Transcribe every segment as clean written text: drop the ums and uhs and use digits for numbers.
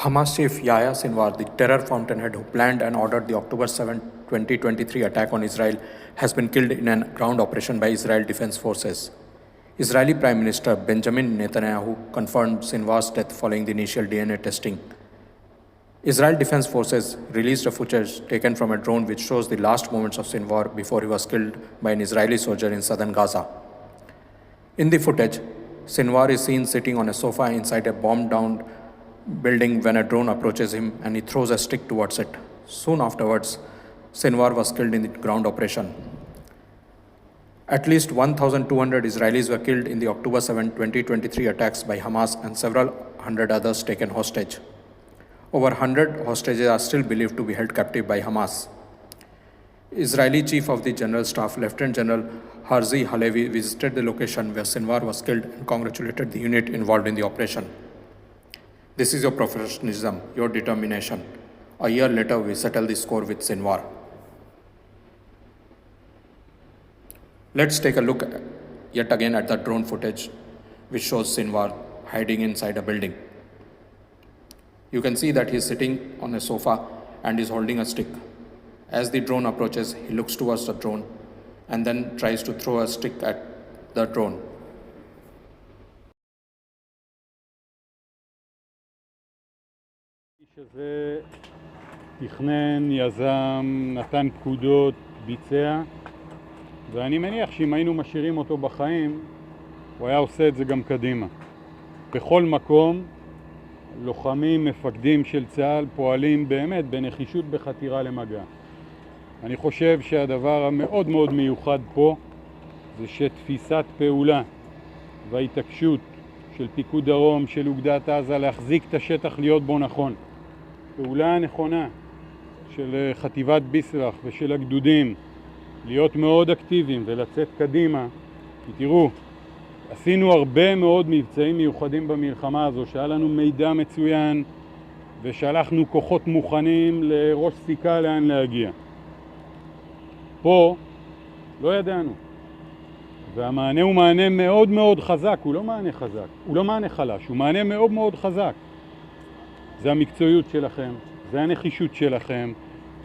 Hamas chief Yahya Sinwar, the terror fountainhead who planned and ordered the October 7, 2023 attack on Israel, has been killed in a ground operation by Israel Defense Forces. Israeli Prime Minister Benjamin Netanyahu confirmed Sinwar's death following the initial DNA testing. Israel Defense Forces released a footage taken from a drone which shows the last moments of Sinwar before he was killed by an Israeli soldier in southern Gaza. In the footage, Sinwar is seen sitting on a sofa inside a bombed-down building when a drone approaches him and he throws a stick towards it. Soon afterwards, Sinwar was killed in the ground operation. At least 1,200 Israelis were killed in the October 7, 2023 attacks by Hamas and several hundred others taken hostage. Over 100 hostages are still believed to be held captive by Hamas. Israeli Chief of the General Staff, Lieutenant General Herzi Halevi, visited the location where Sinwar was killed and congratulated the unit involved in the operation. This is your professionalism, your determination. A year later, we settle the score with Sinwar. Let's take a look yet again at the drone footage which shows Sinwar hiding inside a building. You can see that he is sitting on a sofa and is holding a stick. As the drone approaches, he looks towards the drone and then tries to throw a stick at the drone. שזה תכנן, יזם, נתן פקודות, ביצע, ואני מניח שאם היינו משאירים אותו בחיים, הוא היה עושה את זה גם קדימה. בכל מקום, לוחמים, מפקדים של צה"ל פועלים באמת בנחישות בחתירה למגע. אני חושב שהדבר המאוד מאוד מיוחד פה זה שתפיסת פעולה וההתעקשות של פיקוד דרום, של אוגדת עזה, להחזיק את השטח להיות בו נכון. פעולה נכונה של חטיבת ביסלח ושל הגדודים להיות מאוד אקטיביים ולצאת קדימה. כי תראו, עשינו הרבה מאוד מבצעים מיוחדים במלחמה הזו, שהיה לנו מידע מצוין ושלחנו כוחות מוכנים לראש סיכה לאן להגיע. פה לא ידענו, והמענה הוא מענה מאוד מאוד חזק, הוא לא מענה חזק, הוא לא מענה חלש, הוא מענה מאוד מאוד חזק. זה המקצועיות שלכם, זה הנחישות שלכם,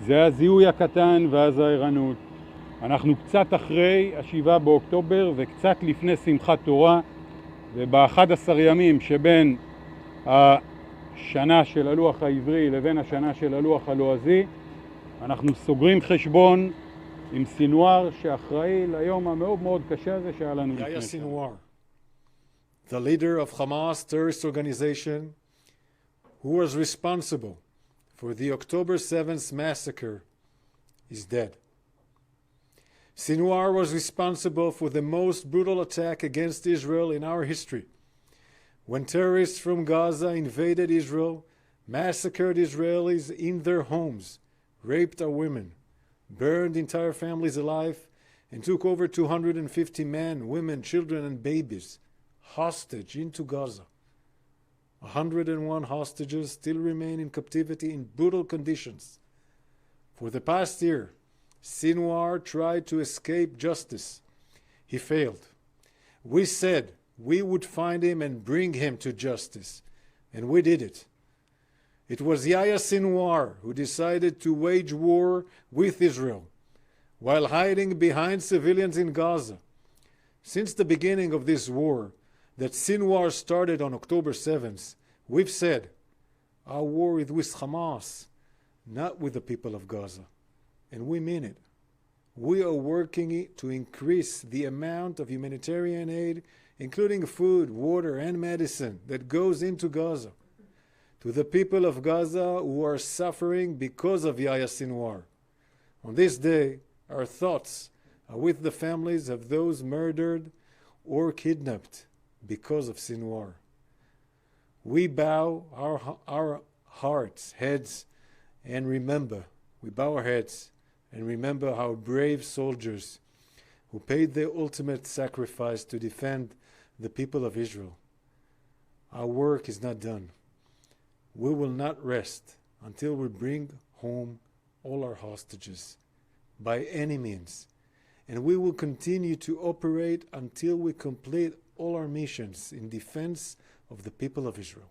זה הזיהוי הקטן ואז הערנות. אנחנו קצת אחרי ה7 באוקטובר וקצת לפני שמחת תורה, וב-11 ימים שבין השנה של הלוח העברי לבין השנה של הלוח הלועזי, אנחנו סוגרים חשבון עם סינואר שאחראי ליום המאוד מאוד קשה הזה שהיה לנו לפני. Yahya Sinwar, the leader of Hamas terrorist organization, who was responsible for the October 7th massacre, is dead. Sinwar was responsible for the most brutal attack against Israel in our history, when terrorists from Gaza invaded Israel, massacred Israelis in their homes, raped our women, burned entire families alive, and took over 250 men, women, children, and babies hostage into Gaza. 101 hostages still remain in captivity in brutal conditions. For the past year, Sinwar tried to escape justice. He failed. We said we would find him and bring him to justice, and we did it. It was Yahya Sinwar who decided to wage war with Israel while hiding behind civilians in Gaza. Since the beginning of this war that Sinwar started on October 7th, we've said our war is with Hamas, not with the people of Gaza. And we mean it. We are working to increase the amount of humanitarian aid, including food, water, and medicine that goes into Gaza, to the people of Gaza who are suffering because of Yahya Sinwar. On this day, our thoughts are with the families of those murdered or kidnapped because of Sinwar. We bow our hearts, heads, and remember, we bow our heads and remember our brave soldiers who paid their ultimate sacrifice to defend the people of Israel. Our work is not done. We will not rest until we bring home all our hostages by any means. And we will continue to operate until we complete all our missions in defense of the people of Israel.